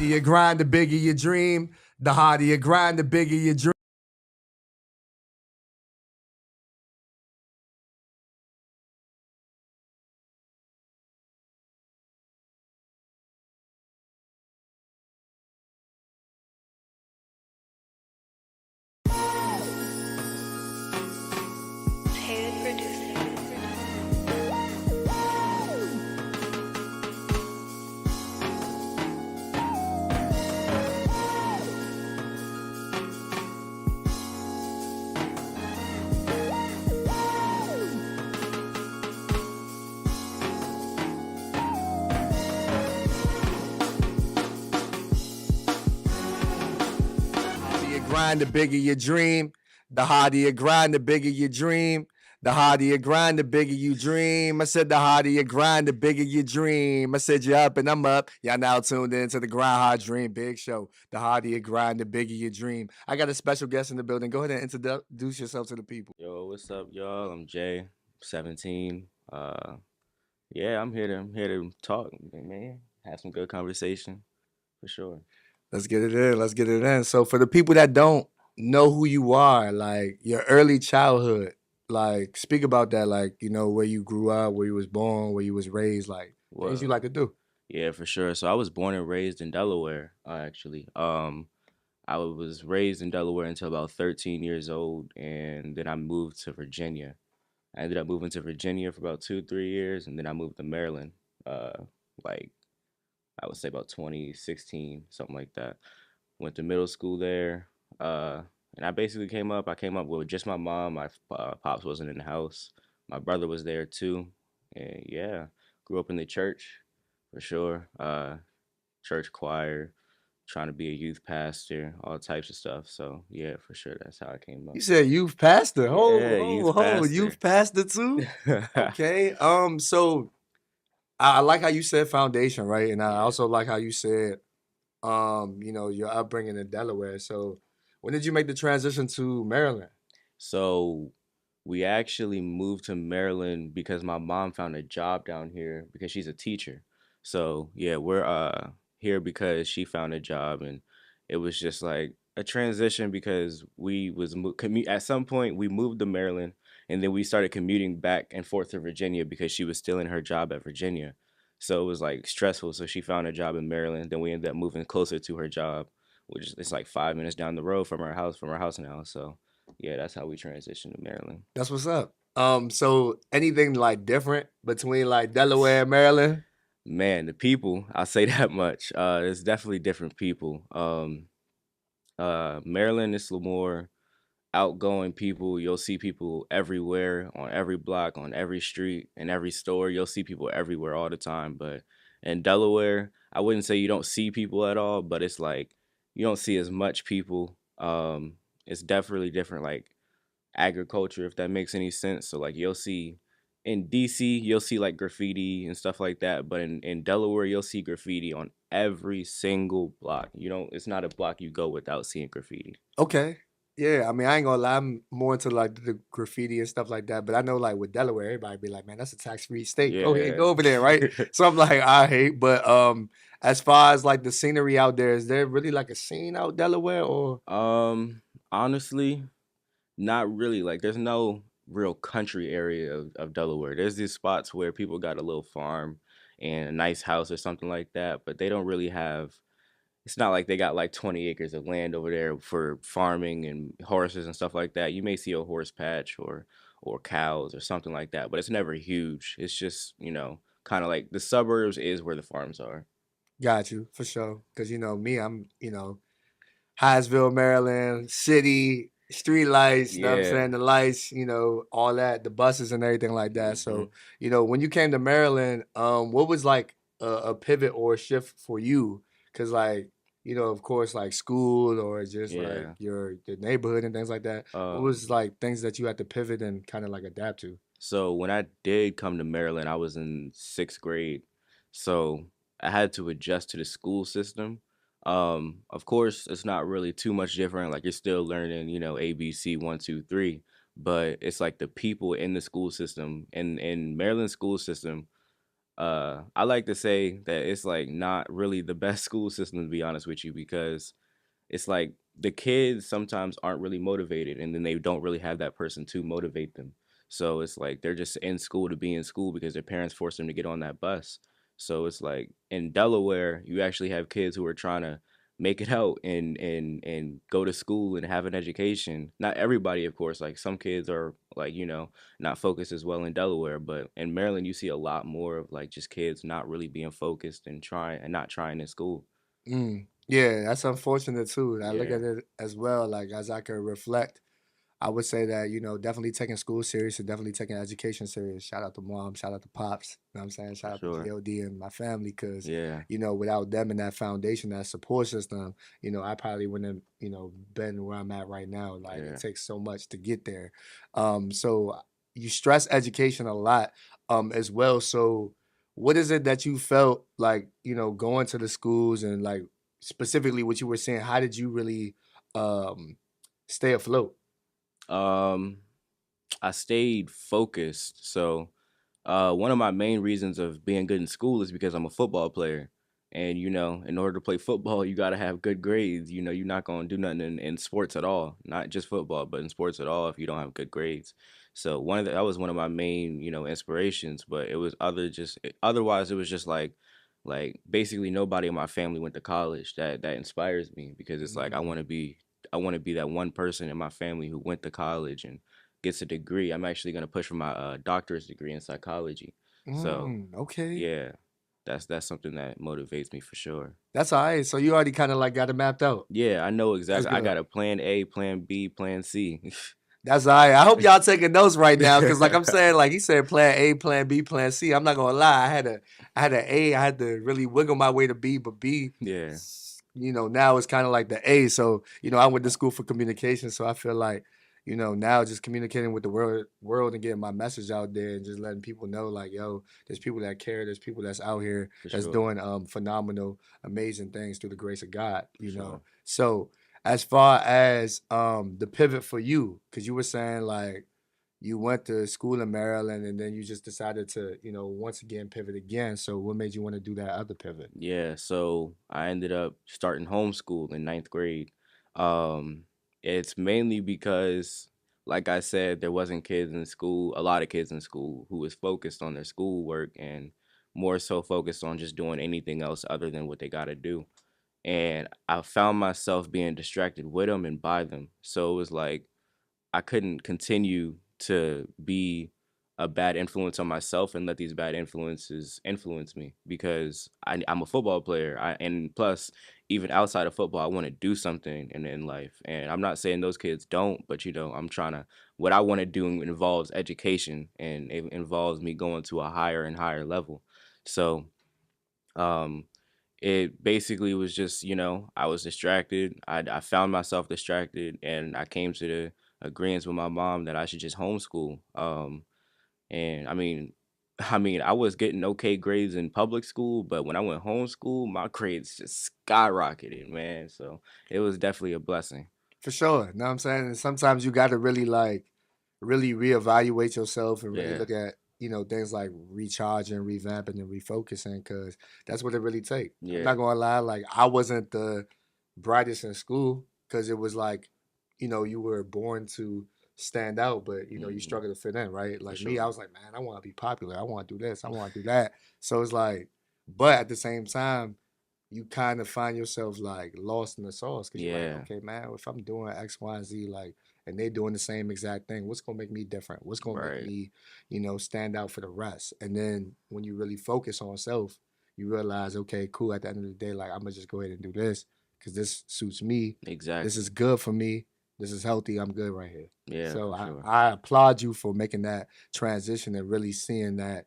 harder you grind, the bigger your dream. The harder you grind, the bigger your dream. Grind, the bigger your dream. The harder you grind, the bigger your dream. The harder you grind, the bigger you dream. I said the harder you grind, the bigger you dream. I said you're up and I'm up. Y'all now tuned in to the Grind Hard Dream Big Show. The harder you grind, the bigger you dream. I got a special guest in the building. Go ahead and introduce yourself to the people. Yo, what's up, y'all? I'm Jay, 17. Yeah, I'm here to talk, man. Have some good conversation for sure. Let's get it in. Let's get it in. So for the people that don't know who you are, like your early childhood, like speak about that, like, where you grew up, where you was born, where you was raised, like things you Well, like to do. yeah, for sure. So I was born and raised in Delaware, actually. I was raised in Delaware until about 13 years old, and then I moved to Virginia. I ended up moving to Virginia for about 2, 3 years, and then I moved to Maryland. Like I would say about 2016, something like that. Went to middle school there. And I basically I came up with just my mom. My pops wasn't in the house. My brother was there too. And yeah, grew up in the church for sure. Church choir, trying to be a youth pastor, all types of stuff. So yeah, for sure, that's how I came up. You said youth pastor. Yeah, Oh, youth oh, youth pastor. pastor too? Okay. So I like how you said foundation, right? And I Yeah. also like how you said your upbringing in Delaware. So when did you make the transition to Maryland? So we actually moved to Maryland because my mom found a job down here because she's a teacher. So yeah, we're here because she found a job, and it was just like a transition because at some point we moved to Maryland, and then we started commuting back and forth to Virginia because she was still in her job at Virginia. So it was like stressful. So she found a job in Maryland. Then we ended up moving closer to her job, which is it's like 5 minutes down the road from our house now. So yeah, that's how we transitioned to Maryland. That's what's up. So anything like different between like Delaware and Maryland? Man, the people, I'll say that much. It's definitely different people. Maryland is a little more outgoing people. You'll see people everywhere, on every block, on every street, in every store. You'll see people everywhere all the time. But in Delaware, I wouldn't say you don't see people at all, but it's like you don't see as much people. It's definitely different. Like agriculture, if that makes any sense. So like you'll see in DC, you'll see like graffiti and stuff like that. But in Delaware, you'll see graffiti on every single block. You don't it's not a block you go without seeing graffiti. Okay. Yeah, I mean, I ain't gonna lie, I'm more into like the graffiti and stuff like that. But I know like with Delaware, everybody be like, man, that's a tax-free state. Go ahead, Yeah. go over there, right? So I'm like, I hate. But as far as like the scenery out there, is there really like a scene out Delaware or Honestly, not really. Like there's no real country area of Delaware. There's these spots where people got a little farm and a nice house or something like that, but they don't really have it's not like they got like 20 acres of land over there for farming and horses and stuff like that. You may see a horse patch or cows or something like that, but it's never huge. It's just, kind of like the suburbs is where the farms are. got you for sure? Because me, I'm Hyattsville, Maryland, city, street lights, you know what I'm Yeah. saying? The lights, all that, the buses and everything like that. hmm So, when you came to Maryland, what was like a pivot or a shift for you? Because like, of course, like school or just like Yeah. the neighborhood and things like that. What Um was like things that you had to pivot and kind of like adapt to? so when I did come to Maryland, I was in 6th grade. So I had to adjust to the school system. Of course, it's not really too much different. Like you're still learning, ABC 1, 2, 3, but it's like the people in the school system in Maryland school system. I like to say that it's like not really the best school system, to be honest with you, because it's like the kids sometimes aren't really motivated, and then they don't really have that person to motivate them. So it's like they're just in school to be in school because their parents force them to get on that bus. So it's like in Delaware, you actually have kids who are trying to make it out and go to school and have an education. Not everybody, of course. Like some kids are like, not focused as well in Delaware, but in Maryland you see a lot more of like just kids not really being focused and trying and not trying in school. Yeah, that's unfortunate too. I look Yeah, at it as well, like as I can reflect. I would say that, definitely taking school serious and definitely taking education serious. Shout out to mom, shout out to pops. You know what I'm saying? for Shout out to sure. GOD and my family because, Yeah, without them and that foundation, that support system, I probably wouldn't have, been where I'm at right now. Like it yeah. takes so much to get there. So you stress education a lot, as well. So what is it that you felt like, going to the schools and like specifically what you were saying, how did you really um stay afloat? Um, I stayed focused. So, one of my main reasons of being good in school is because I'm a football player. And, in order to play football, you got to have good grades. You're not going to do nothing in sports at all, not just football, but in sports at all if you don't have good grades. So, that was one of my main, inspirations, but it was otherwise it was just like basically nobody in my family went to college. That inspires me because it's like Mm. I want to be that one person in my family who went to college and gets a degree. I'm actually going to push for my doctorate degree in psychology. So, Okay. yeah, that's something that motivates me for sure. That's alright. So you already kinda, like, got it mapped out. Yeah, I know That's exactly. I good. got a plan A, plan B, plan C. That's alright. I hope y'all taking notes right now, cause like I'm saying, like, he said plan A, plan B, plan C. I'm not gonna lie, I had a A, I had to really wiggle my way to B, but B, Yeah, now it's kinda like the A. So, I went to school for communication, so I feel like, now just communicating with the world and getting my message out there and just letting people know, like, yo, there's people that care, there's people that's out here for that's sure, doing phenomenal, amazing things through the grace of God. for sure. So as far as the pivot for you, because you were saying like you went to school in Maryland and then you just decided to, once again pivot again. So what made you want to do that other pivot? Yeah, so I ended up starting homeschool in ninth grade. Um, it's mainly because, like I said, there wasn't kids in school, a lot of kids in school who was focused on their schoolwork and more so focused on just doing anything else other than what they got to do. And I found myself being distracted with them and by them. So it was like I couldn't continue to be a bad influence on myself and let these bad influences influence me because I'm a football player. And plus, even outside of football, I want to do something in life. And I'm not saying those kids don't, but I'm trying to. What I want to do involves education and it involves me going to a higher and higher level. So, um, it basically was just, I was distracted. I found myself distracted, and I came to the agreement with my mom that I should just homeschool. And I was getting okay grades in public school, but when I went homeschool, my grades just skyrocketed, man. So it was definitely a blessing. For sure. Know what I'm saying? And sometimes you gotta really like really reevaluate yourself and really Yeah, look at, things like recharging, revamping, and refocusing because that's what it really takes. I'm yeah, not gonna lie, like I wasn't the brightest in school because it was like, you were born to stand out, but you hmm struggle to fit in, right? for Like me, I sure. was like, man, I want to be popular. I want to do this. I want to do that. So it's like, but at the same time, you kind of find yourself like lost in the sauce because you're like, Yeah, okay, man, if I'm doing X, Y, and Z, like, and they doing the same exact thing, what's gonna make me different? What's gonna make right. me, stand out for the rest? And then when you really focus on self, you realize, okay, cool. At the end of the day, like, I'm gonna just go ahead and do this because this suits me. This is Exactly. good for me. This is healthy. I'm good right here. Yeah, So for I, sure. I applaud you for making that transition and really seeing that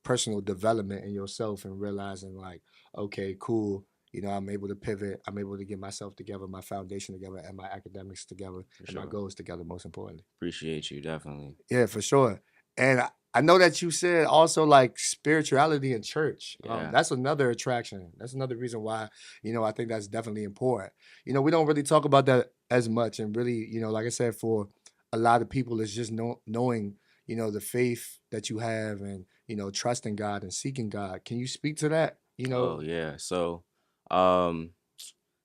personal development in yourself and realizing like, okay, cool. I'm able to pivot. I'm able to get myself together, my foundation together, and my academics together, For and my sure. goals together, most importantly. Appreciate you, definitely. Yeah, for sure. And I know that you said also like spirituality in church. Yeah. That's another attraction. That's another reason why, I think that's definitely important. We don't really talk about that as much. And really, like I said, for a lot of people, it's just knowing, the faith that you have and, trusting God and seeking God. Can you speak to that? Oh yeah. So, um,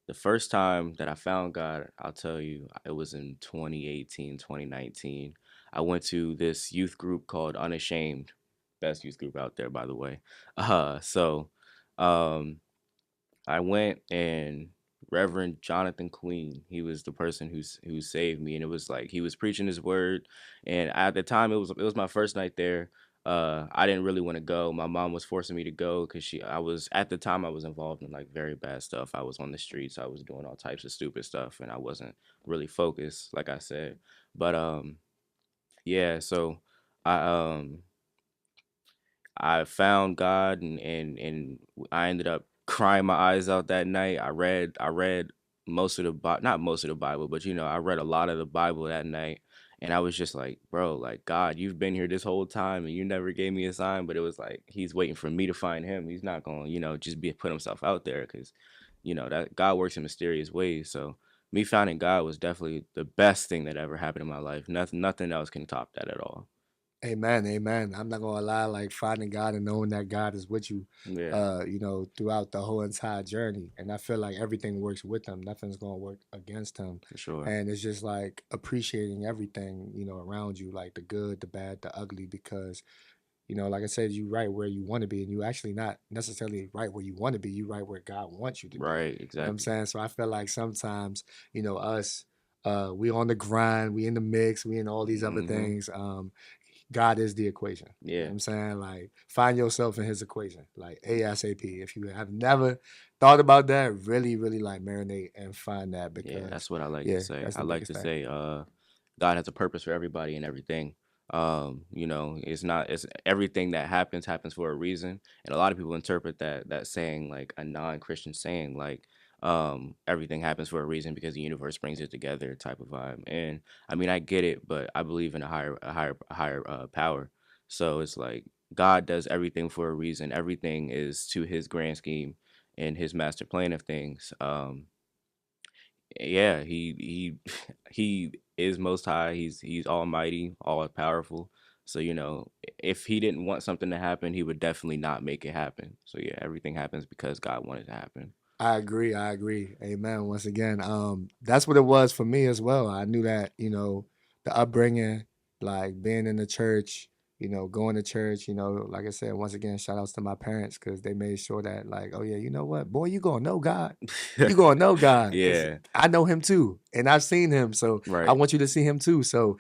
the first time that I found God, I'll tell you, it was in 2018, 2019. I went to this youth group called Unashamed, best youth group out there, by the way. So, um, I went and Reverend Jonathan Queen, he was the person who saved me, and it was like he was preaching his word, and at the time it was my first night there. I didn't really want to go. My mom was forcing me to go because I was at the time I was involved in like very bad stuff. I was on the streets. I was doing all types of stupid stuff, and I wasn't really focused, like I said. But yeah. So I I found God and I ended up crying my eyes out that night. I read most of the not most of the Bible, but I read a lot of the Bible that night. And I was just like, bro, like God, you've been here this whole time and you never gave me a sign, but it was like he's waiting for me to find him. He's not going, just be put himself out there because, that God works in mysterious ways. So me finding God was definitely the best thing that ever happened in my life. Nothing else can top that at all. Amen, amen. I'm not gonna lie, like finding God and knowing that God is with you, Yeah, throughout the whole entire journey. And I feel like everything works with him. Nothing's gonna work against him. for sure. And it's just like appreciating everything, around you, like the good, the bad, the ugly, because, like I said, you right where you want to be, and you actually not necessarily right where you want to be, you right where God wants you to be. Right, You know what I'm exactly. saying? So I feel like sometimes, us, we on the grind, we in the mix, we in all these other Mhm. things. God is the equation. You know what Yeah. I'm saying? Like, find yourself in his equation, like ASAP. If you have never thought about that, really, really like marinate and find that Yeah, because, that's what I like to yeah, say. that's I the like biggest to thing. say, God has a purpose for everybody and everything. It's everything that happens for a reason. And a lot of people interpret that saying like a non-Christian saying, like everything happens for a reason because the universe brings it together type of vibe. And I mean I get it, but I believe in a higher power. So it's like God does everything for a reason. Everything is to his grand scheme and his master plan of things. Yeah, he he is most high. He's almighty, all powerful. So, if he didn't want something to happen, he would definitely not make it happen. So yeah, everything happens because God wanted it to happen. I agree. I agree. Amen. Once again, that's what it was for me as well. I knew that, the upbringing, like being in the church, going to church, like I said, once again, shout outs to my parents because they made sure that, like, oh yeah, you know what, boy, you gonna know God. You gonna know God because Yeah, I know him too, and I've seen him. So I right. want you to see him too. So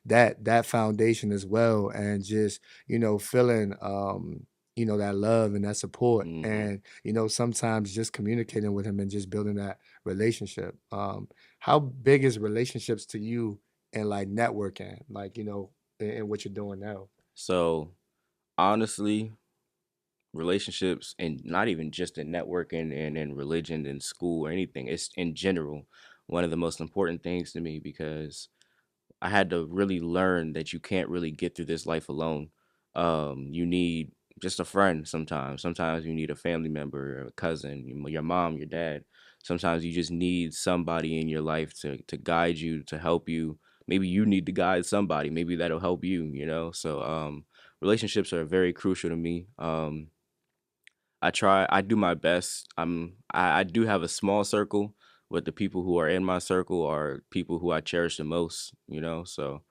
that foundation as well, and just feeling that love and that support, Hmm. and sometimes just communicating with him and just building that relationship. How big is relationships to you and like networking, like in what you're doing now? So honestly, relationships and not even just in networking and in religion and school or anything, it's in general one of the most important things to me because I had to really learn that you can't really get through this life alone. You need just a friend sometimes. Sometimes you need a family member, a cousin, your mom, your dad. Sometimes you just need somebody in your life to guide you, to help you. Maybe you need to guide somebody. Maybe that'll help you. So relationships are very crucial to me. I do my best. I do have a small circle, but the people who are in my circle are people who I cherish the most. So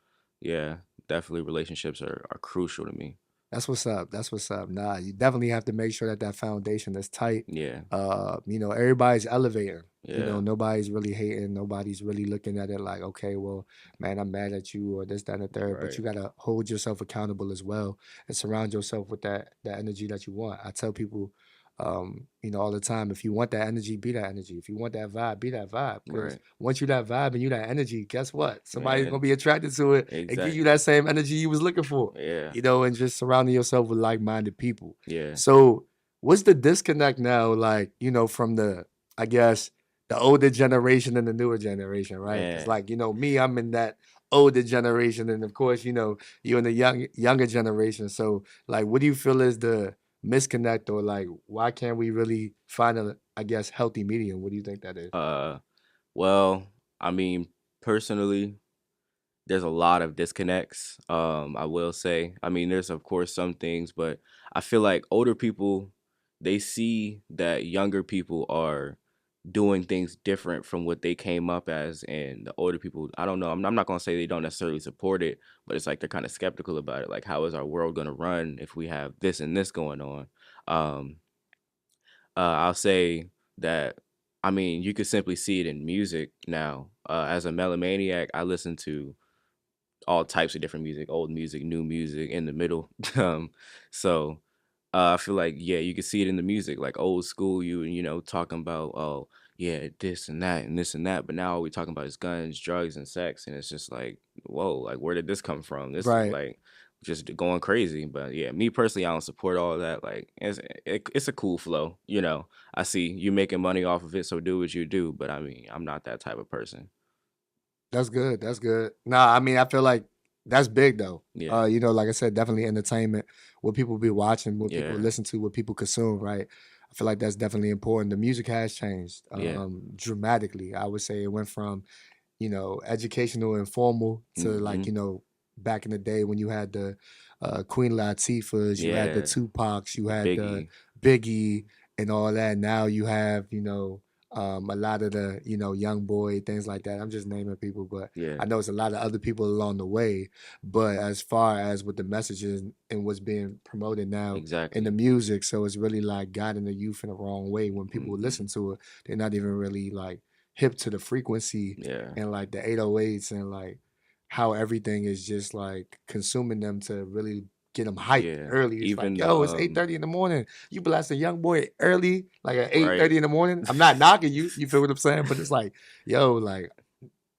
yeah, definitely relationships are crucial to me. That's what's up. That's what's up. Nah, you definitely have to make sure that that foundation is tight. Yeah, Everybody's elevating. yeah, Nobody's really hating. Nobody's really looking at it like, okay, well, man, I'm mad at you or this, that, and the third. But right. you gotta hold yourself accountable as well and surround yourself with that energy that you want. I tell people, all the time, if you want that energy, be that energy. If you want that vibe, be that vibe. Because Right. once you that vibe and you that energy, guess what? Somebody's gonna Man, be attracted to it and give you exactly. that same energy you was looking for, Yeah, and just surrounding yourself with like-minded people. yeah. So, what's the disconnect now, like, from I guess, the older generation and the newer generation, right? Because, Man. like, me, I'm in that older generation, and of course, you're in the younger generation. So, like, what do you feel is the misconnect, or like, why can't we really find a, I guess, healthy medium? What do you think that is? Uh well, I mean, personally, there's a lot of disconnects. I will say. I mean, there's of course some things, but I feel like older people, they see that younger people are doing things different from what they came up as, and the older people, I don't know, I'm not gonna say they don't necessarily support it, but it's like they're kind of skeptical about it. Like, how is our world gonna run if we have this and this going on? Um, I'll say that, I mean, you could simply see it in music now. As a melomaniac, I listen to all types of different music, old music, new music, in the middle. um, so I feel like, yeah, you can see it in the music, like old school. Talking about, oh yeah, this and that and this and that, but now all we talking about is guns, drugs, and sex, and it's just like, whoa, like where did this come from? This is Right. like just going crazy. But yeah, me personally, I don't support all that. Like it's a cool flow. I see you making money off of it, so do what you do. But I mean, I'm not that type of person. That's good. That's good. Nah, I mean, I feel like that's big though. Yeah, Like I said, definitely entertainment, what people be watching, what people yeah, listen to, what people consume, right? I feel like that's definitely important. The music has changed yeah. dramatically. I would say it went from, educational and formal to like, Hmm. back in the day when you had the Queen Latifahs, you had the Yeah, Tupacs, you the had the Biggie. Biggie and all that. Now you have, a lot of the, young boy, things like that. I'm just naming people, but Yeah, I know it's a lot of other people along the way. But as far as with the messages and what's being promoted now in the exactly. music, so it's really like guiding the youth in the wrong way. When people listen Hmm. to it, they're not even really like hip to the frequency Yeah, and like the 808s and like how everything is just like consuming them to really get them hyped yeah. early. It's like, Even the yo, it's 8:30 in the morning. You blast a young boy early, like at eight right. thirty in the morning. I'm not knocking you. You feel what I'm saying? But it's like, yo, like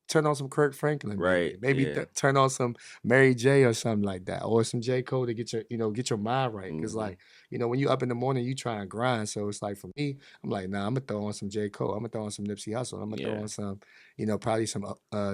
turn on some Kirk Franklin, Right. maybe. Maybe Yeah. turn on some Mary J or something like that, or some J Cole to get your mind right. Cause Hmm. like, when you up in the morning, you try and grind. So it's like for me, I'm like, nah, I'm gonna throw on some J Cole. I'm gonna throw on some Nipsey Hussle. I'm gonna throw Yeah. on some, probably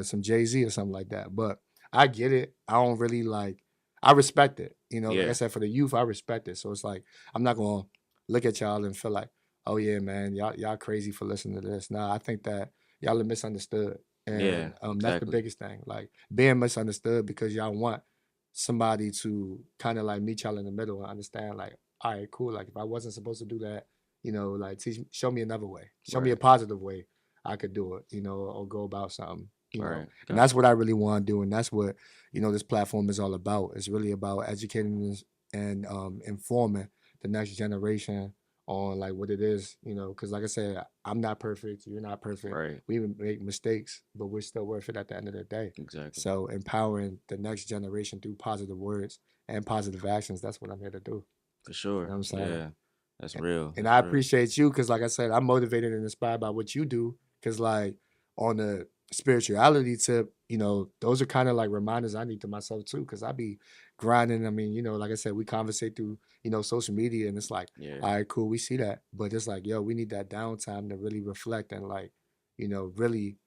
some Jay Z or something like that. But I get it. I don't really like. I respect it. Like I Yeah. said, for the youth, I respect it. So it's like I'm not gonna look at y'all and feel like, oh yeah, man, y'all crazy for listening to this. Nah, I think that y'all are misunderstood. Yeah. And that's the Exactly. biggest thing, like being misunderstood because y'all want somebody to kind of like meet y'all in the middle and understand, like, all right, cool. Like if I wasn't supposed to do that, like show me another way, show me a Right. positive way I could do it, or go about something. Right. And that's Gotcha. what I really want to do, and that's what this platform is all about. It's really about educating us and informing the next generation on like what it is, because like I said, I'm not perfect, you're not perfect, Right. we even make mistakes, but we're still worth it at the end of the day. Exactly. So empowering the next generation through positive words and positive actions, that's what I'm here to do. For You know what sure. I'm saying? Yeah. That's And, real. and That's I real. appreciate you because, like I said, I'm motivated and inspired by what you do. Because, like, on the spirituality tip, those are kind of like reminders I need to myself too. Because I be grinding. I mean, like I said, we conversate through, social media, and it's like, Yeah. all right, cool, we see that. But it's like, yo, we need that downtime to really reflect and, like, really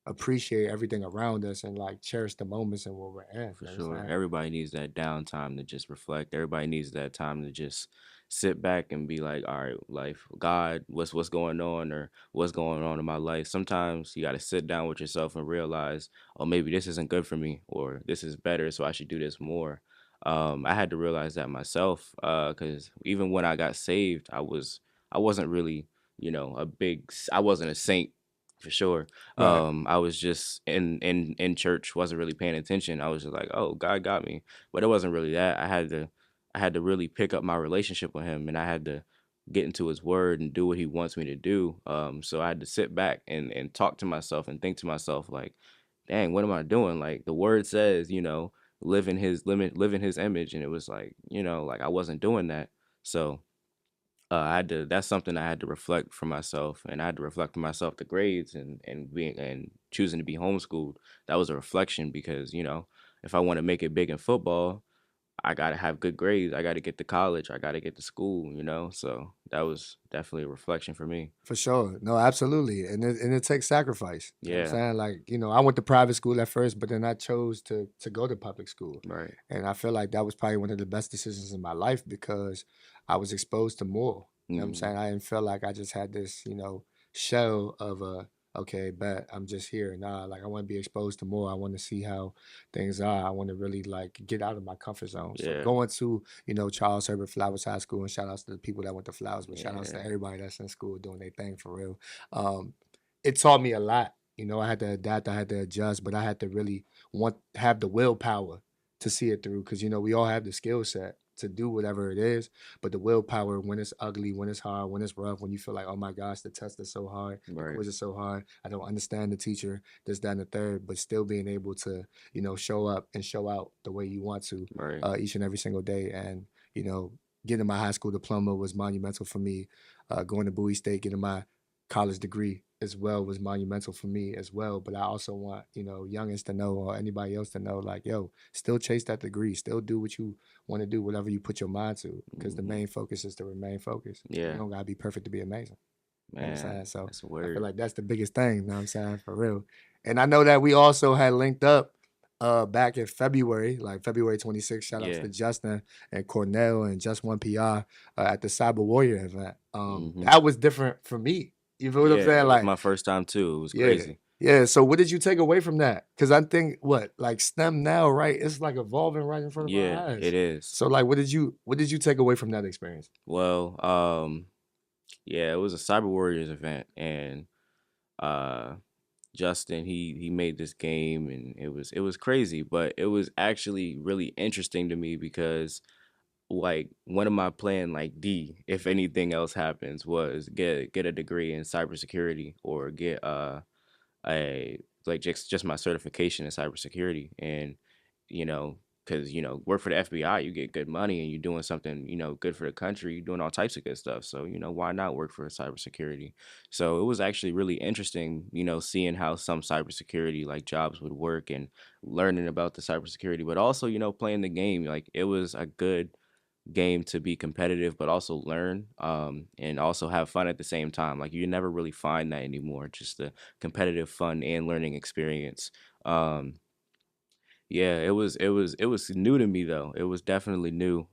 appreciate everything around us and, like, cherish the moments and where we're in. For You know what I'm sure. saying? Everybody needs that downtime to just reflect. Everybody needs that time to just sit back and be like, all right, life, God, what's going on, or what's going on in my life. Sometimes you gotta sit down with yourself and realize, oh, maybe this isn't good for me, or this is better, so I should do this more. I had to realize that myself, because even when I got saved, I wasn't really, I wasn't a saint for sure. Right. I was just in church, wasn't really paying attention. I was just like, oh, God got me, but it wasn't really that. I had to really pick up my relationship with Him, and I had to get into His Word and do what He wants me to do. So I had to sit back and talk to myself and think to myself like, dang, what am I doing? Like the Word says, live in His image, and it was like, like I wasn't doing that. So I had to. That's something I had to reflect for myself, and I had to reflect for myself the grades and being and choosing to be homeschooled. That was a reflection because if I want to make it big in football, I gotta have good grades. I gotta get to college. I gotta get to school. So that was definitely a reflection for me. For sure. No, absolutely. And it takes sacrifice. You know what I'm Yeah. saying? Like, I went to private school at first, but then I chose to go to public school. Right. And I feel like that was probably one of the best decisions in my life because I was exposed to more. You know what I'm Hmm. saying? I didn't feel like I just had this, shell of a okay, bet I'm just here. Nah, like I want to be exposed to more. I want to see how things are. I want to really like get out of my comfort zone. So Yeah, going to, Charles Herbert Flowers High School, and shout outs to the people that went to Flowers, but shout outs to yeah, everybody that's in school doing their thing for real. Um, it taught me a lot. I had to adapt, I had to adjust, but I had to really have the willpower to see it through because we all have the skill set to do whatever it is, but the willpower when it's ugly, when it's hard, when it's rough, when you feel like, oh my gosh, the test is so hard, the right, quiz is so hard, I don't understand the teacher, this, that, and the third, but still being able to, show up and show out the way you want to right. each and every single day. And, you know, getting my high school diploma was monumental for me. Going to Bowie State, getting my college degree as well was monumental for me as well. But I also want, youngins to know or anybody else to know, like, yo, still chase that degree, still do what you want to do, whatever you put your mind to, because the Hmm. main focus is to remain focused. You Yeah, don't gotta be perfect to be amazing. You know what I'm saying? man, So that's a I feel word. like that's the biggest thing, you know what I'm saying, for real. And I know that we also had linked up back in February, like February 26th. Shout outs Yeah. to Justin and Cornell and Just One PR at the Cyber Warrior event. Hmm. That was different for me. You feel what I'm Yeah, saying? it was Like, my first time too. It was yeah. crazy. Yeah. So what did you take away from that? Because I think what, like STEM now, right? It's like evolving right in front of our Yeah, it eyes. is. So like what did you take away from that experience? Well, yeah, it was a Cyber Warriors event, and uh, Justin he made this game, and it was crazy, but it was actually really interesting to me because like one of my plan like D, if anything else happens, was get a degree in cybersecurity or get I like just my certification in cybersecurity, and you know because work for the FBI, you get good money, and you're doing something good for the country, you're doing all types of good stuff, so why not work for cybersecurity? So it was actually really interesting, seeing how some cybersecurity like jobs would work and learning about the cybersecurity, but also playing the game. Like it was a good game to be competitive but also learn, and also have fun at the same time. Like you never really find that anymore, just the competitive fun and learning experience. um yeah, it was new to me though. It was definitely new.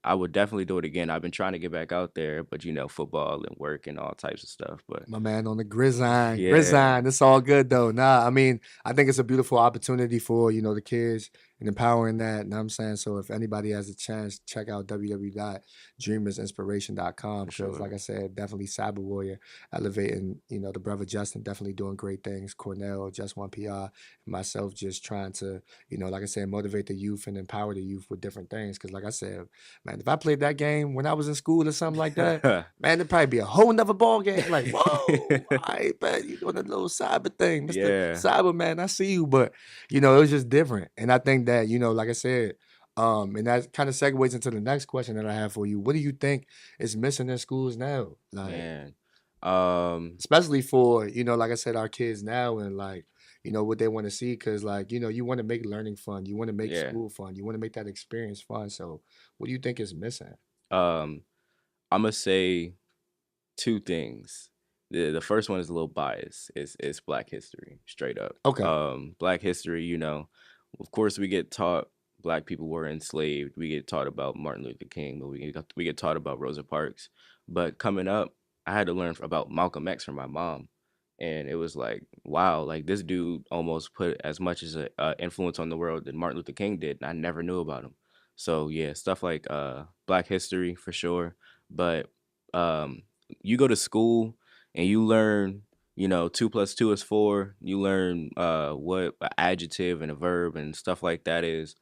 I would definitely do it again. I've been trying to get back out there, but football and work and all types of stuff, but My man on the gridiron, yeah, gridiron. It's all good though. Nah, I mean, I think it's a beautiful opportunity for the kids and empowering that. You know what I'm saying? So if anybody has a chance, check out www.dreamersinspiration.com for because, like sure. I said, definitely Cyber Warrior elevating. The brother Justin definitely doing great things. Cornell, Just One PR, and myself just trying to, like I said, motivate the youth and empower the youth with different things. Because, like I said, man, if I played that game when I was in school or something like that. Man, it'd probably be a whole nother ball game. Like, whoa, I bet you doing a little cyber thing, Mr. Yeah. Cyberman. I see you, but it was just different. And I think that, like I said, and that kind of segues into the next question that I have for you. What do you think is missing in schools now? Like, Man. um especially for, like I said, our kids now and like, what they want to see. Cause like, you want to make learning fun. You want to make yeah. school fun. You want to make that experience fun. So what do you think is missing? um I'm gonna say two things. The first one is a little biased. It's Black History, straight up. Okay. Black History, of course we get taught Black people were enslaved. We get taught about Martin Luther King, but we get taught about Rosa Parks. But coming up, I had to learn about Malcolm X from my mom, and it was like, wow, like this dude almost put as much as a influence on the world that Martin Luther King did, and I never knew about him. So yeah, stuff like Black History for sure, but um you go to school and you learn, 2 plus 2 is 4. You learn what an adjective and a verb and stuff like that is,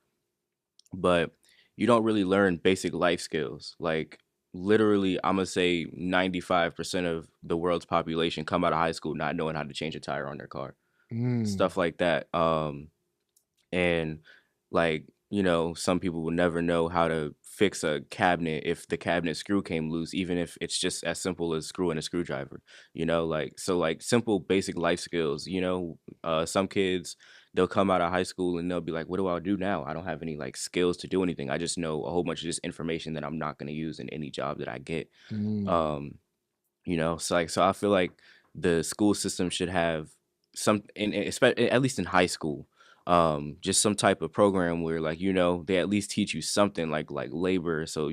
but you don't really learn basic life skills. Like literally, I'm gonna say 95% of the world's population come out of high school not knowing how to change a tire on their car, Mm, stuff like that. And like some people will never know how to fix a cabinet if the cabinet screw came loose, even if it's just as simple as screwing a screwdriver. Like so, like simple basic life skills. Some kids, they'll come out of high school and they'll be like, what do I do now? I don't have any like skills to do anything. I just know a whole bunch of just information that I'm not going to use in any job that I get. mm. um so I feel like the school system should have some, at least in high school, just some type of program where like they at least teach you something like labor. So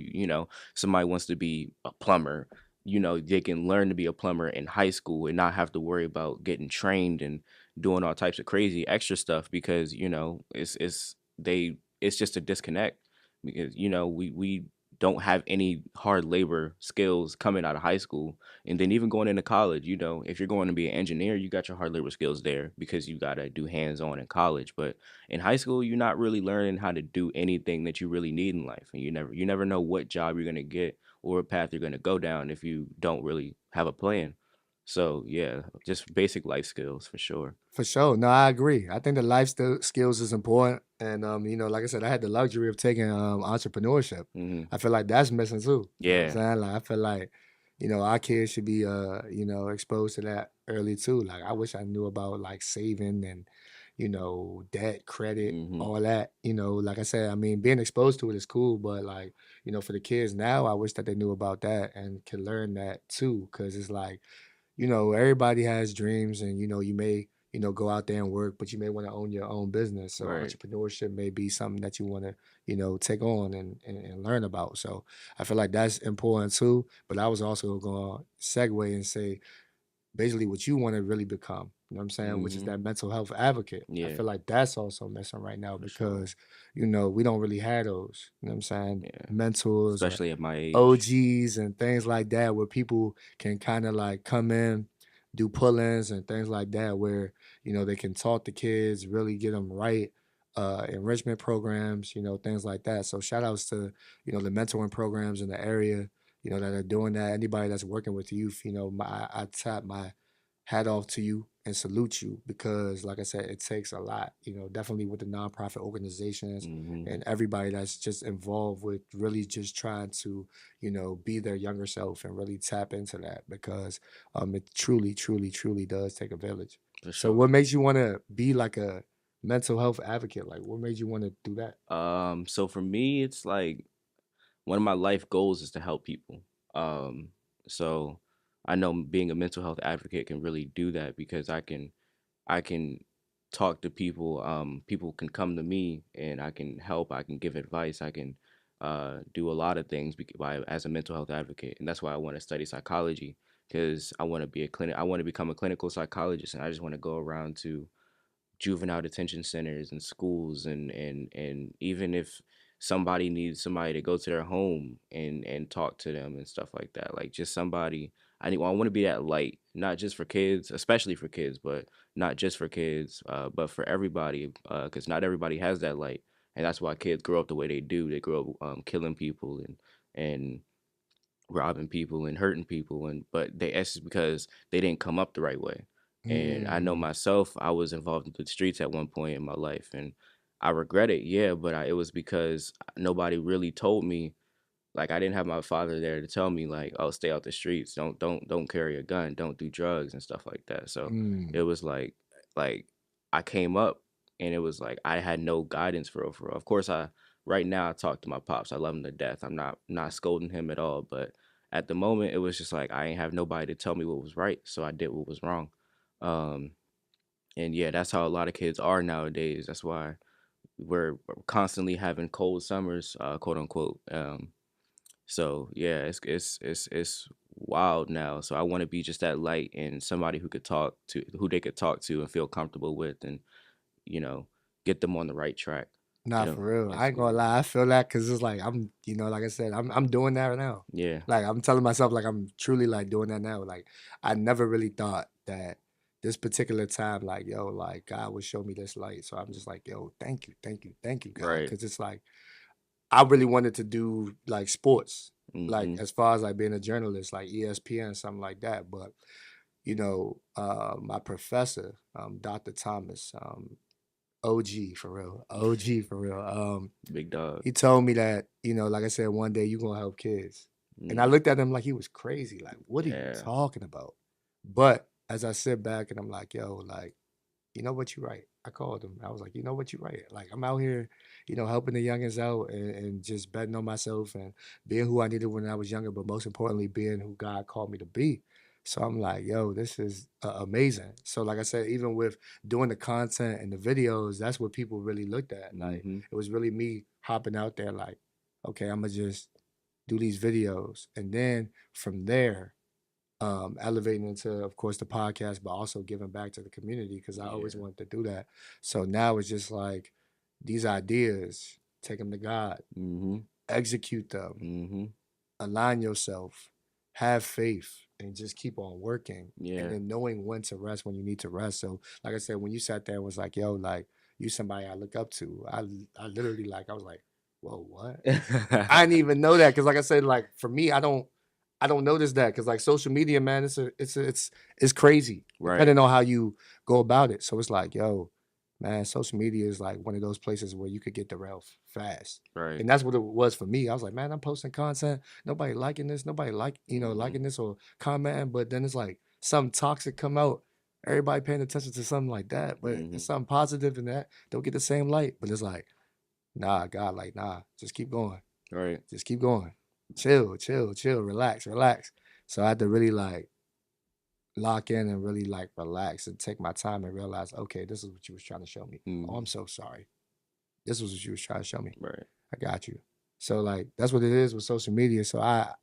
somebody wants to be a plumber, you know, they can learn to be a plumber in high school and not have to worry about getting trained and doing all types of crazy extra stuff because, you know, it's just a disconnect because, you know, we don't have any hard labor skills coming out of high school. And then even going into college, you know, if you're going to be an engineer, you got your hard labor skills there because you got to do hands-on in college. But in high school, you're not really learning how to do anything that you really need in life. And you never know what job you're going to get or what path you're going to go down if you don't really have a plan. So, yeah, just basic life skills for sure. For sure. No, I agree. I think the life skills is important. And like I said, I had the luxury of taking entrepreneurship. Mhm. I feel like that's missing too. You know what I'm Yeah. saying? Like I feel like, our kids should be exposed to that early too. Like I wish I knew about like saving and, debt, credit, Mhm. all that. Like I said, I mean, being exposed to it is cool, but like, for the kids now, I wish that they knew about that and could learn that too. Cause it's like, everybody has dreams and, you may, go out there and work, but you may want to own your own business. So Right. entrepreneurship may be something that you want to, take on and learn about. So I feel like that's important too. But I was also going to segue and say, basically what you want to really become. You know what I'm saying? Which is Mhm. that mental health advocate. I Yeah, feel like that's also missing right now for sure. because, we don't really have those, you know what I'm saying? Yeah. Mentors or Especially at my age. OGs and things like that where people can kind of like come in, do pull-ins and things like that where, they can talk to kids, really get them right, enrichment programs, things like that. So shout outs to, the mentoring programs in the area, that are doing that. Anybody that's working with youth, I tap my hat off to you and salute you because like I said, it takes a lot, definitely with the nonprofit organizations Mhm. and everybody that's just involved with really just trying to, be their younger self and really tap into that because it truly, truly, truly does take a village. For So sure. what makes you want to be like a mental health advocate? Like what made you want to do that? So for me, it's like one of my life goals is to help people. Um, so I know being a mental health advocate can really do that because I can talk to people. People can come to me and I can help. I can give advice. I can do a lot of things as a mental health advocate, and that's why I want to study psychology because I want to be a clinic. I want to become a clinical psychologist, and I just want to go around to juvenile detention centers and schools and even if somebody needs somebody to go to their home and talk to them and stuff like that, like just somebody. I want to be that light, not just for kids, especially for kids, but not just for kids, but for everybody, because not everybody has that light, and that's why kids grow up the way they do. They grow up killing people and robbing people and hurting people, and but it's just because they didn't come up the right way. And I know Mm, myself, I was involved in the streets at one point in my life, and I regret it, yeah, but it was because nobody really told me. Like I didn't have my father there to tell me like, oh, stay out the streets, don't carry a gun, don't do drugs and stuff like that. So mm, it was like I came up and it was like I had no guidance for real. Of course, I right now I talk to my pops. I love him to death. I'm not scolding him at all, but at the moment it was just like I ain't have nobody to tell me what was right, so I did what was wrong. Um, and yeah, that's how a lot of kids are nowadays. That's why we're constantly having cold summers, quote unquote. So yeah, it's wild now. So I want to be just that light and somebody who they could talk to and feel comfortable with, and you know, get them on the right track. nah, Get them for real. I ain't gonna absolutely. lie. I feel that because it's like I'm, like I said, I'm doing that right now. Yeah. Like I'm telling myself, like I'm truly like doing that now. Like I never really thought that this particular time, like yo, like God would show me this light. So I'm just like, yo, thank you, thank you, thank you, God, Right. because it's like I really wanted to do like sports, like Mhm. as far as like being a journalist, like ESPN, something like that. But my professor, Dr. Thomas, OG for real, OG for real. Big dog. He told me that, like I said, one day you gonna help kids. And I Mm. looked at him like he was crazy. Like, what are you Yeah. talking about? But as I sit back and I'm like, yo, like, you know what, you're right. I called him. I was like, you know what, you're right. Like, I'm out here, helping the youngins out and just betting on myself and being who I needed when I was younger, but most importantly, being who God called me to be. So I'm like, yo, this is amazing. So, like I said, even with doing the content and the videos, that's what people really looked at. Like, Mhm. it was really me hopping out there, like, okay, I'm gonna just do these videos. And then from there, elevating into, of course, the podcast, but also giving back to the community because I always Yeah. wanted to do that. So now it's just like these ideas, take them to God, Mhm. execute them, Mhm. align yourself, have faith, and just keep on working. And Yeah. then knowing when to rest when you need to rest. So, like I said, when you sat there and was like, "Yo, like you somebody I look up to," I literally like I was like, "Whoa, what?" I didn't even know that because, like I said, like for me, I don't notice that because, like, social media, man, it's crazy Right. depending on how you go about it. So it's like, yo, man, social media is like one of those places where you could get derailed fast, Right. and that's what it was for me. I was like, man, I'm posting content, nobody liking this, nobody Mhm. liking this or commenting, but then it's like something toxic come out. Everybody paying attention to something like that, but it's Mhm. something positive in that don't get the same light. But it's like, nah, God, like, nah, just keep going. Right. Just keep going. Chill, chill, chill, relax, relax. So I had to really like lock in and really like relax and take my time and realize, okay, this is what you was trying to show me. Oh, I'm Mhm. so sorry. This was what you was trying to show me. Right. I got you. So like that's what it is with social media. So I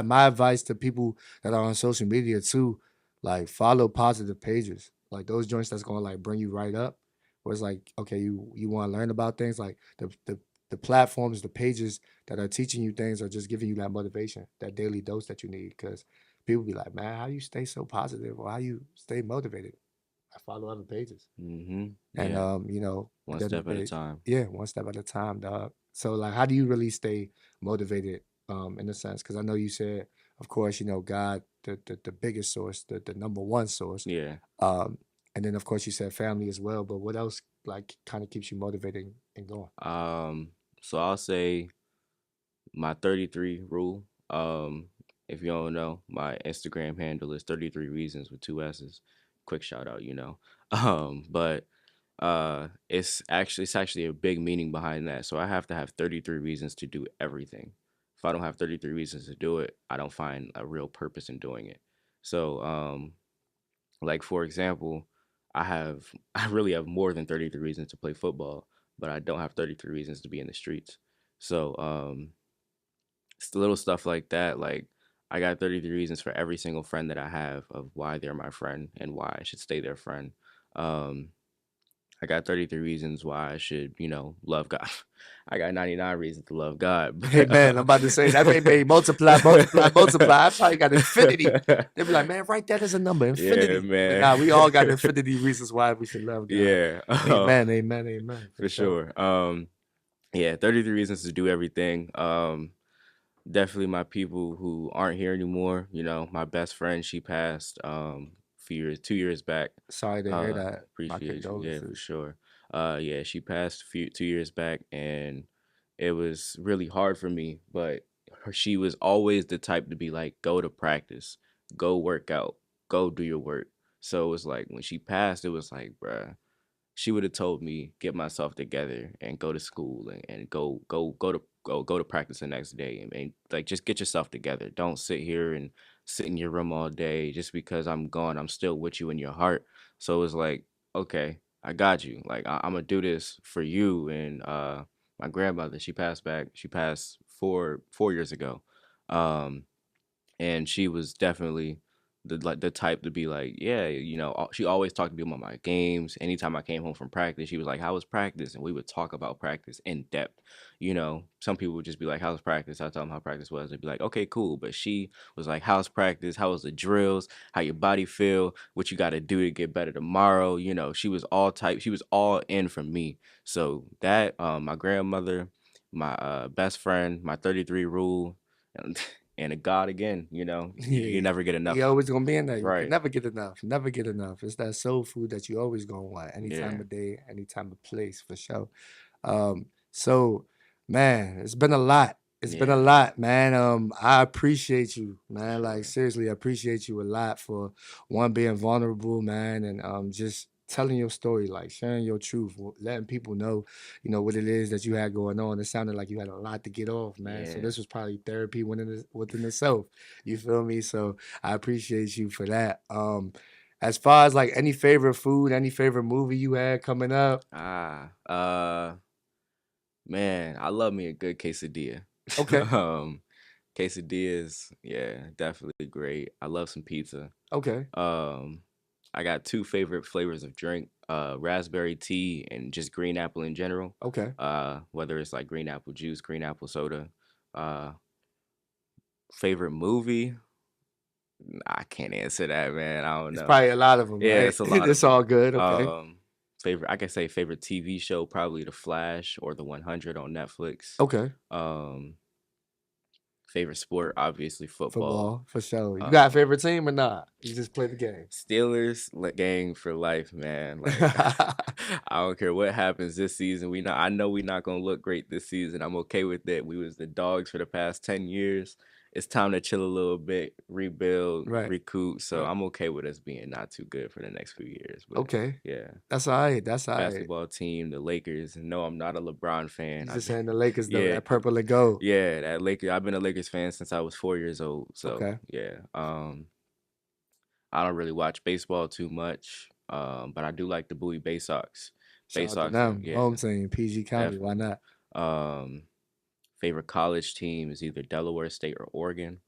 my advice to people that are on social media too, like follow positive pages. Like those joints that's gonna like bring you right up. Where it's like, okay, you want to learn about things like the platforms, the pages that are teaching you things are just giving you that motivation, that daily dose that you need. Cause people be like, man, how you stay so positive or how you stay motivated? I follow other pages. Mhm. And Yeah. One then step at a time. yeah, one step at a time, dog. So like how do you really stay motivated in a sense? Because I know you said, of course, God, the biggest source, the number one source. Yeah. Um, and then of course you said family as well, but what else like kind of keeps you motivated and going? Um, so I'll say my 33 rule. If you don't know, my Instagram handle is 33 reasons with two S's. Quick shout out. But it's actually a big meaning behind that. So I have to have 33 reasons to do everything. If I don't have 33 reasons to do it, I don't find a real purpose in doing it. So like for example, I really have more than 33 reasons to play football, but I don't have 33 reasons to be in the streets. So it's the little stuff like that. Like I got 33 reasons for every single friend that I have of why they're my friend and why I should stay their friend. Um, I got 33 reasons why I should, love God. I got 99 reasons to love God. Hey man, I'm about to say that may multiply, multiply, multiply. I probably got infinity. They'd be like, man, write that as a number, Yeah, infinity. But man. nah, we all got infinity reasons why we should love God. Yeah, Amen, amen, amen, for for sure. sure. Yeah, 33 reasons to do everything. Definitely my people who aren't here anymore. My best friend, she passed few years, 2 years back. Sorry to hear that. My Appreciate you. Yeah, for condolences. sure. Yeah, she passed 2 years back, and it was really hard for me. But she was always the type to be like, go to practice, go work out, go do your work. So it was like when she passed, it was like, bruh, she would have told me get myself together and go to school and go to practice the next day and like just get yourself together. Don't sit here and sit in your room all day just because I'm gone. I'm still with you in your heart. So it was like, okay, I got you. Like I'm gonna do this for you. And my grandmother, she passed back. She passed 4 years ago. Um, and she was definitely the type to be like, yeah, she always talked to me about my games. Anytime I came home from practice, she was like, "How was practice?" And we would talk about practice in depth. Some people would just be like, "How's practice?" I tell them how practice was. They'd be like, "Okay, cool." But she was like, "How's practice? How was the drills? How your body feel? What you got to do to get better tomorrow?" She was all type. She was all in for me. So that my grandmother, my best friend, my 33 rule. And and a God again, you Yeah. never get enough. You always gonna be in there. You can Right. never get enough. Never get enough. It's that soul food that you always gonna want, any time Yeah. of day, any time of place, for sure. So man, it's been a lot. It's been a Yeah. lot, man. I appreciate you, man. Like Sure. seriously, I appreciate you a lot for one being vulnerable, man, and just telling your story, like sharing your truth, letting people know, what it is that you had going on. It sounded like you had a lot to get off, man. So Yeah. this was probably therapy within itself. You feel me? So I appreciate you for that. As far as like any favorite food, any favorite movie you had coming up. Ah. Man, I love me a good quesadilla. Okay. um, Quesadillas, yeah, definitely great. I love some pizza. Okay. Um, I got two favorite flavors of drink, raspberry tea and just green apple in general. Okay. Whether it's like green apple juice, green apple soda. Uh, favorite movie? I can't answer that, man. I don't It's know. probably a lot of them, Yeah, right? it's a lot of It's them. all good. Okay. Favorite, I can say favorite TV show, probably The Flash or The 100 on Netflix. Okay. Um, favorite sport, obviously football. Football for sure. You got a Um, favorite team or not? You just play the game. Gang for life, man. Like I don't care what happens this season. I know we're not gonna look great this season. I'm okay with it. We was the dogs for the past 10 years. It's time to chill a little bit, rebuild, Right. recoup. So I'm okay with us being not too good for the next few years. But Okay. yeah. That's all right. That's all right. Basketball team, the Lakers. No, I'm not a LeBron fan. You just saying the Lakers though, Yeah, that purple and gold. yeah, that Lakers. I've been a Lakers fan since I was 4 years old. So Okay. yeah. I don't really watch baseball too much, but I do like the Bowie Bay Sox. Bay Shout out to Sox, them. yeah, Home team, PG County. Why definitely. not? Um, favorite college team is either Delaware State or Oregon.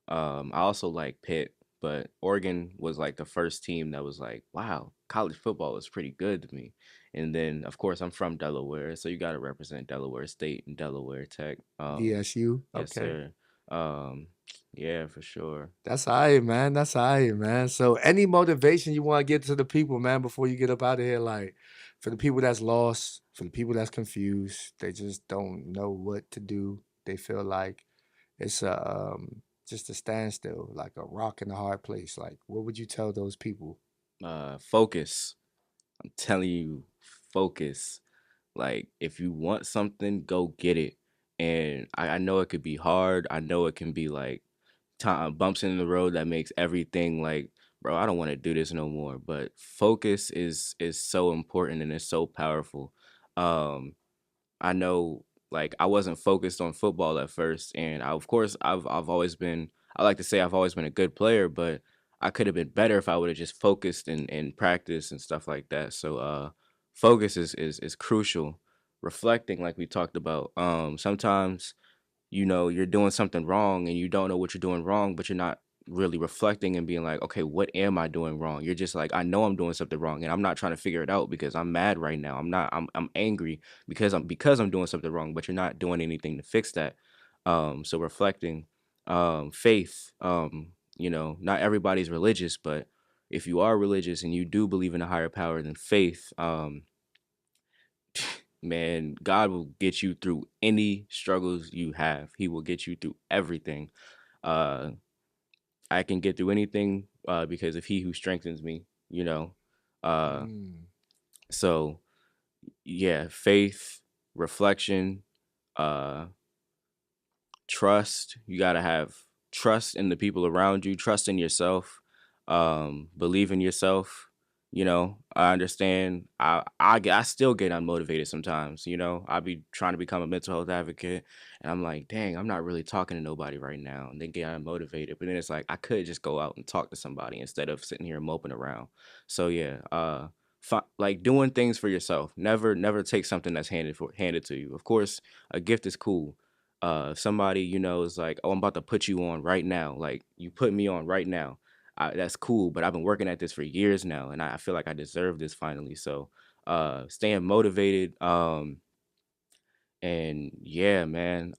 I also like Pitt, but Oregon was like the first team that was like, wow, college football is pretty good to me. And then, of course, I'm from Delaware, so you got to represent Delaware State and Delaware Tech. DSU. Yes, Okay. sir. Um, yeah, for sure. That's all right, man. That's all right, man. So any motivation you want to get to the people, man, before you get up out of here, like for the people that's lost, for the people that's confused, they just don't know what to do. They feel like it's just a standstill, like a rock in a hard place. Like, what would you tell those people? Focus. I'm telling you, focus. Like, if you want something, go get it. And I know it could be hard. I know it can be like time bumps in the road that makes everything like, bro, I don't want to do this no more. But focus is so important and it's so powerful. Um, I know like I wasn't focused on football at first, and of course I've always been. I like to say I've always been a good player, but I could have been better if I would have just focused and practice and stuff like that. So focus is crucial. Reflecting, like we talked about. Sometimes you're doing something wrong and you don't know what you're doing wrong, but you're not really reflecting and being like, okay, what am I doing wrong? You're just like, I know I'm doing something wrong and I'm not trying to figure it out because I'm mad right now. I'm angry because I'm doing something wrong, but you're not doing anything to fix that. So reflecting, faith, not everybody's religious, but if you are religious and you do believe in a higher power than faith, man, God will get you through any struggles you have. He will get you through everything. Uh, I can get through anything because of He who strengthens me. You know, uh, Mm, so yeah, faith, reflection, uh, trust. You gotta have trust in the people around you, trust in yourself, believe in yourself. I understand. I still get unmotivated sometimes. I be trying to become a mental health advocate, and I'm like, dang, I'm not really talking to nobody right now, and then get unmotivated. But then it's like I could just go out and talk to somebody instead of sitting here moping around. So yeah, like doing things for yourself. Never take something that's handed to you. Of course, a gift is cool. If somebody is like, oh, I'm about to put you on right now, like you put me on right now, that's cool, but I've been working at this for years now and I feel like I deserve this finally. So staying motivated, and yeah, man,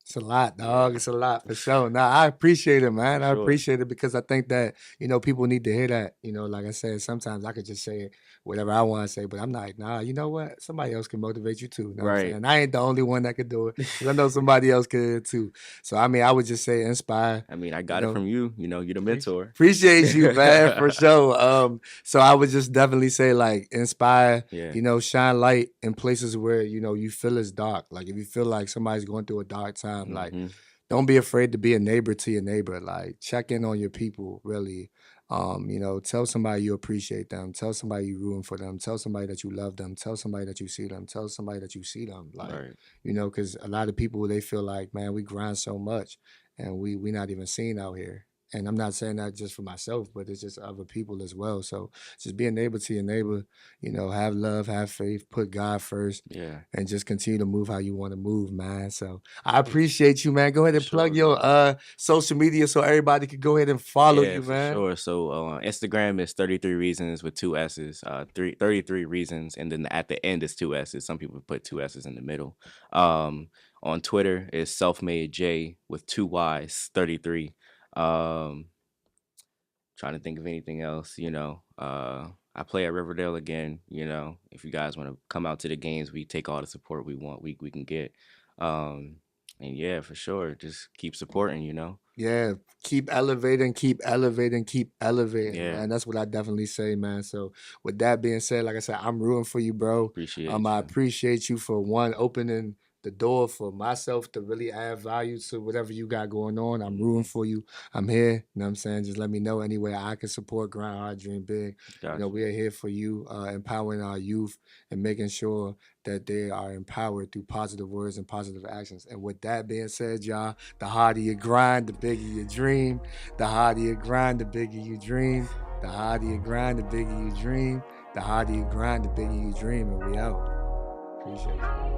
it's a lot, dog. yeah, It's a lot for sure. Nah, I appreciate it, for man. I sure. appreciate it because I think that, people need to hear that. Like I said, sometimes I could just say whatever I want to say, but I'm like, nah, you know what? Somebody else can motivate you too. You know what I'm Right. saying? I ain't the only one that could do it. 'Cause I know somebody else could too. So I mean, I would just say inspire, I mean, I you got it know. from you. You're the mentor. Appreciate you, man, for sure. So I would just definitely say like inspire, Yeah. shine light in places where, you feel it's dark. Like if you feel like somebody's going through a dark time, like Hmm. don't be afraid to be a neighbor to your neighbor. Like check in on your people, really. Tell somebody you appreciate them. Tell somebody you rooting for them. Tell somebody that you love them. Tell somebody that you see them. Tell somebody that you see them. Like, Right. because a lot of people they feel like, man, we grind so much and we not even seen out here. And I'm not saying that just for myself, but it's just other people as well. So just being able to enable, have love, have faith, put God first, Yeah, and just continue to move how you want to move, man. So I appreciate you, man. Go ahead for and plug sure. your social media so everybody could go ahead and follow Yeah, you, for man. sure. So Instagram is 33 reasons with two S's, 33 reasons, and then at the end is two S's. Some people put two S's in the middle. On Twitter is selfmade J with two Y's, 33. Um, Trying to think of anything else, I play at Riverdale again, if you guys want to come out to the games, we take all the support we want, we can get. Um, and yeah, for sure, just keep supporting, Yeah, keep elevating, keep elevating, keep elevating, Yeah, man. That's what I definitely say, man. So with that being said, like I said, I'm rooting for you, bro. appreciate I you. appreciate you for one opening the door for myself to really add value to whatever you got going on. I'm rooting for you. I'm here. You know what I'm saying? Just let me know any way I can support Grind Hard Dream Big. Gotcha. We are here for you, empowering our youth and making sure that they are empowered through positive words and positive actions. And with that being said, y'all, the harder you grind, the bigger you dream. The harder you grind, the bigger you dream. The harder you grind, the bigger you dream. The harder you grind, the bigger you dream. And we out. Appreciate you.